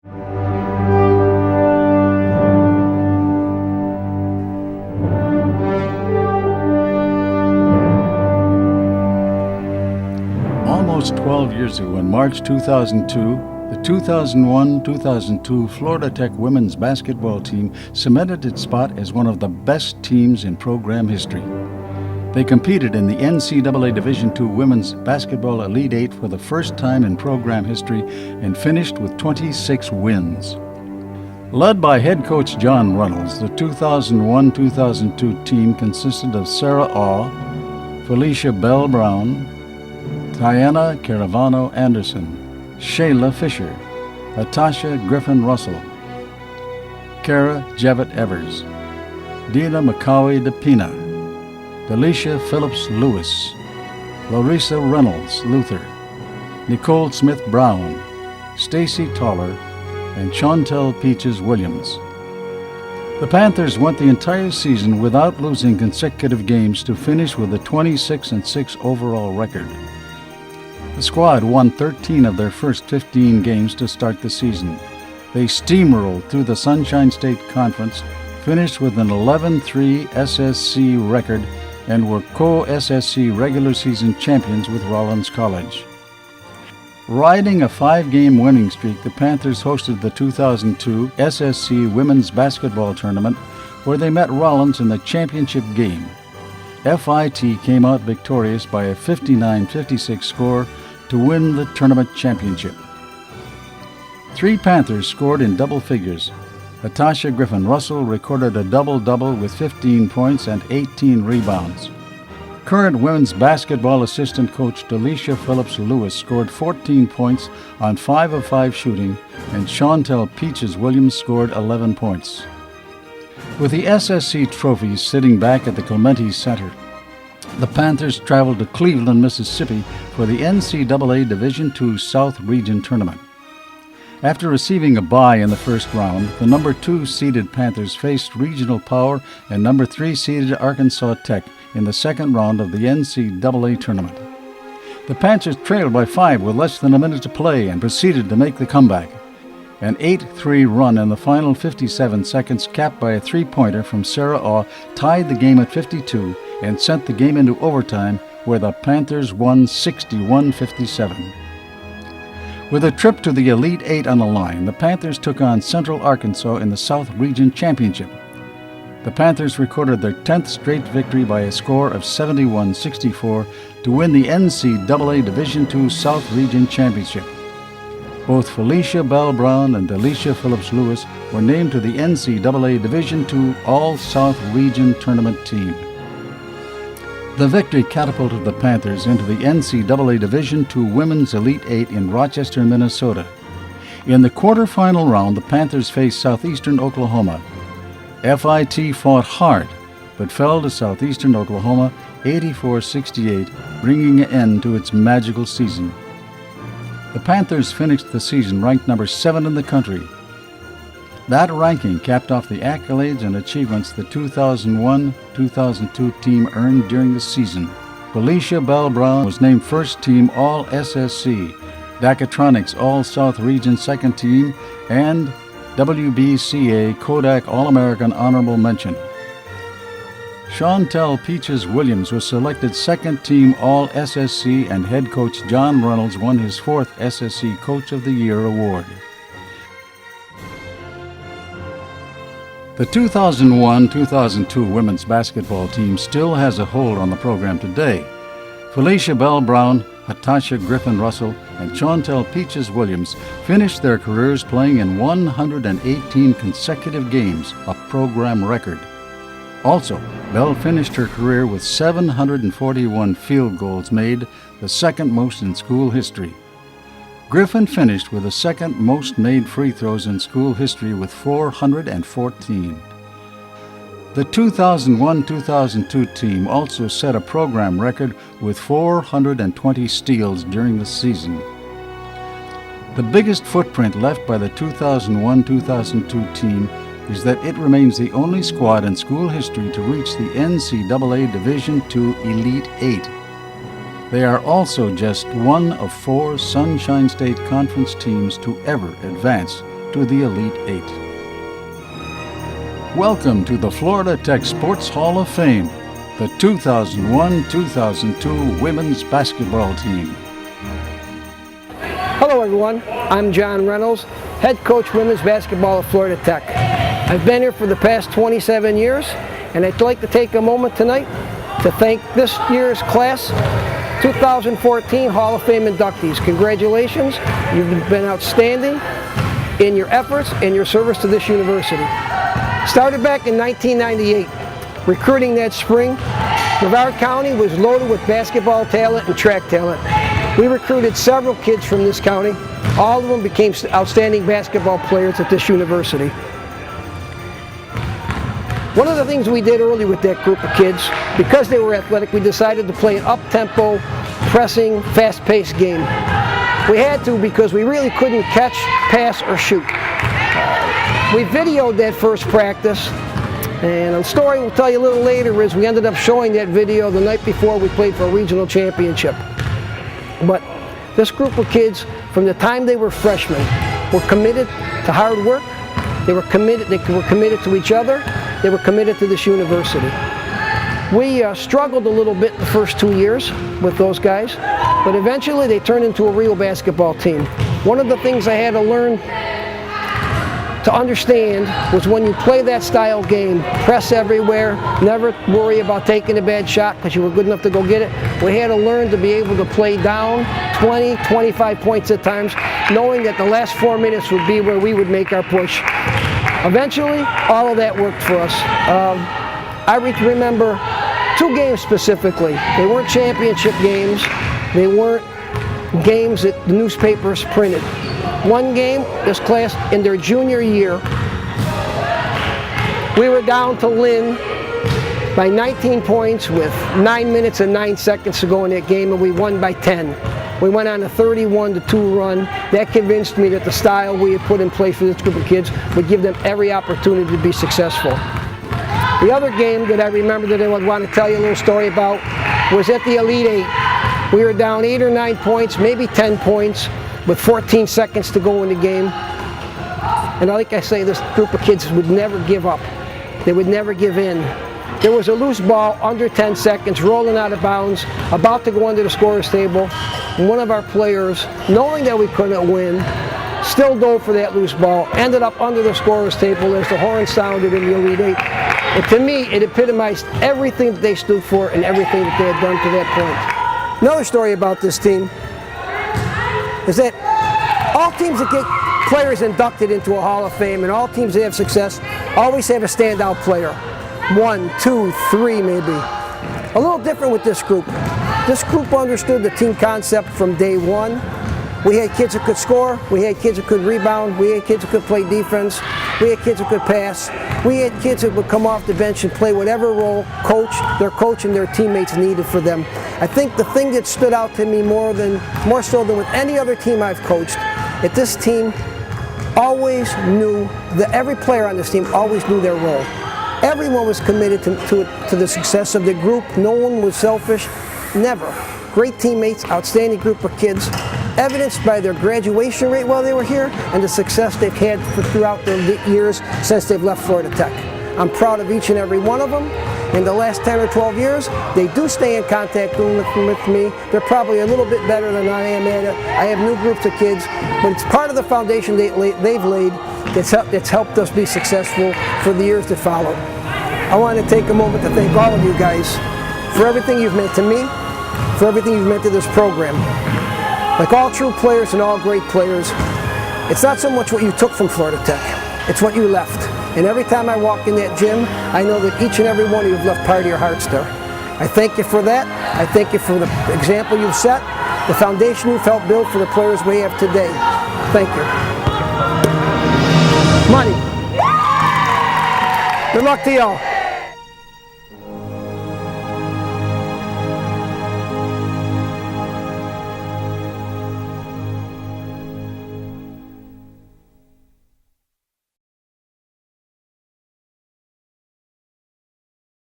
Almost 12 years ago, in March 2002, the 2001-2002 Florida Tech women's basketball team cemented its spot as one of the best teams in program history. They competed in the NCAA Division II Women's Basketball Elite Eight for the first time in program history and finished with 26 wins. Led by head coach John Reynolds, the 2001-2002 team consisted of Sarah Awe, Felicia Bell Brown, Tiana Caravano Anderson, Shayla Fisher, Natasha Griffin Russell, Kara Jevitt Evers, Dina McCauley DePina, Delisha Phillips Lewis, Larissa Reynolds Luther, Nicole Smith Brown, Stacy Toller, and Chantel Peaches Williams. The Panthers went the entire season without losing consecutive games to finish with a 26-6 overall record. The squad won 13 of their first 15 games to start the season. They steamrolled through the Sunshine State Conference, finished with an 11-3 SSC record, and were co-SSC regular season champions with Rollins College. Riding a 5-game winning streak, the Panthers hosted the 2002 SSC Women's Basketball Tournament, where they met Rollins in the championship game. FIT came out victorious by a 59-56 score to win the tournament championship. 3 Panthers scored in double figures. Natasha Griffin Russell recorded a double-double with 15 points and 18 rebounds. Current women's basketball assistant coach Delisha Phillips Lewis scored 14 points on 5 of 5 shooting, and Chantel Peaches Williams scored 11 points. With the SSC trophies sitting back at the Clementi Center, the Panthers traveled to Cleveland, Mississippi for the NCAA Division II South Region Tournament. After receiving a bye in the first round, the number 2 seeded Panthers faced regional power and number 3 seeded Arkansas Tech in the second round of the NCAA tournament. The Panthers trailed by 5 with less than a minute to play and proceeded to make the comeback. An 8-3 run in the final 57 seconds, capped by a 3-pointer from Sarah Awe, tied the game at 52 and sent the game into overtime, where the Panthers won 61-57. With a trip to the Elite Eight on the line, the Panthers took on Central Arkansas in the South Region Championship. The Panthers recorded their 10th straight victory by a score of 71-64 to win the NCAA Division II South Region Championship. Both Felicia Bell Brown and Delisha Phillips Lewis were named to the NCAA Division II All-South Region Tournament team. The victory catapulted the Panthers into the NCAA Division II Women's Elite Eight in Rochester, Minnesota. In the quarterfinal round, the Panthers faced Southeastern Oklahoma. FIT fought hard, but fell to Southeastern Oklahoma 84-68, bringing an end to its magical season. The Panthers finished the season ranked number 7 in the country. That ranking capped off the accolades and achievements the 2001-2002 team earned during the season. Felicia Bell Brown was named First Team All-SSC, Dakatronics All-South Region Second Team, and WBCA Kodak All-American Honorable Mention. Chantel Peaches Williams was selected Second Team All-SSC, and head coach John Reynolds won his 4th SSC Coach of the Year award. The 2001-2002 women's basketball team still has a hold on the program today. Felicia Bell Brown, Natasha Griffin Russell, and Chantel Peaches Williams finished their careers playing in 118 consecutive games, a program record. Also, Bell finished her career with 741 field goals made, the second most in school history. Griffin finished with the second most made free throws in school history with 414. The 2001-2002 team also set a program record with 420 steals during the season. The biggest footprint left by the 2001-2002 team is that it remains the only squad in school history to reach the NCAA Division II Elite Eight. They are also just one of 4 Sunshine State Conference teams to ever advance to the Elite Eight. Welcome to the Florida Tech Sports Hall of Fame, the 2001-2002 Women's Basketball Team. Hello everyone, I'm John Reynolds, Head Coach Women's Basketball at Florida Tech. I've been here for the past 27 years, and I'd like to take a moment tonight to thank this year's class 2014 Hall of Fame inductees. Congratulations, you've been outstanding in your efforts and your service to this university. Started back in 1998, recruiting that spring, Brevard County was loaded with basketball talent and track talent. We recruited several kids from this county. All of them became outstanding basketball players at this university. One of the things we did early with that group of kids, because they were athletic, we decided to play an up-tempo, pressing, fast-paced game. We had to because we really couldn't catch, pass, or shoot. We videoed that first practice, and the story we'll tell you a little later is we ended up showing that video the night before we played for a regional championship. But this group of kids, from the time they were freshmen, were committed to hard work. They were committed to each other. They were committed to this university. We struggled a little bit the first 2 years with those guys, but eventually they turned into a real basketball team. One of the things I had to learn to understand was when you play that style game, press everywhere, never worry about taking a bad shot because you were good enough to go get it. We had to learn to be able to play down 20, 25 points at times, knowing that the last 4 minutes would be where we would make our push. Eventually, all of that worked for us. I remember 2 games specifically. They weren't championship games. They weren't games that the newspapers printed. One game, this class, in their junior year, we were down to Lynn by 19 points with 9 minutes and 9 seconds to go in that game, and we won by 10. We went on a 31-2 run. That convinced me that the style we had put in place for this group of kids would give them every opportunity to be successful. The other game that I remember that I would want to tell you a little story about was at the Elite Eight. We were down 8 or 9 points, maybe 10 points, with 14 seconds to go in the game. And like I say, this group of kids would never give up. They would never give in. There was a loose ball under 10 seconds, rolling out of bounds, about to go under the scorer's table. And one of our players, knowing that we couldn't win, still dove for that loose ball, ended up under the scorer's table as the horn sounded in the Elite Eight. And to me, it epitomized everything that they stood for and everything that they had done to that point. Another story about this team is that all teams that get players inducted into a Hall of Fame and all teams that have success always have a standout player. 1, 2, 3 maybe. A little different with this group. This group understood the team concept from day one. We had kids that could score, we had kids that could rebound, we had kids that could play defense, we had kids that could pass, we had kids that would come off the bench and play whatever role their coach and their teammates needed for them. I think the thing that stood out to me more so than with any other team I've coached, that this team always knew, that every player on this team always knew their role. Everyone was committed to the success of the group. No one was selfish, never. Great teammates, outstanding group of kids, evidenced by their graduation rate while they were here and the success they've had throughout their years since they've left Florida Tech. I'm proud of each and every one of them. In the last 10 or 12 years, they do stay in contact with me. They're probably a little bit better than I am at it. I have new groups of kids, but it's part of the foundation they've laid that's helped us be successful for the years that followed. I want to take a moment to thank all of you guys for everything you've meant to me, for everything you've meant to this program. Like all true players and all great players, it's not so much what you took from Florida Tech, it's what you left. And every time I walk in that gym, I know that each and every one of you have left part of your hearts there. I thank you for that. I thank you for the example you've set, the foundation you've helped build for the players we have today. Thank you. Money. Good luck to y'all.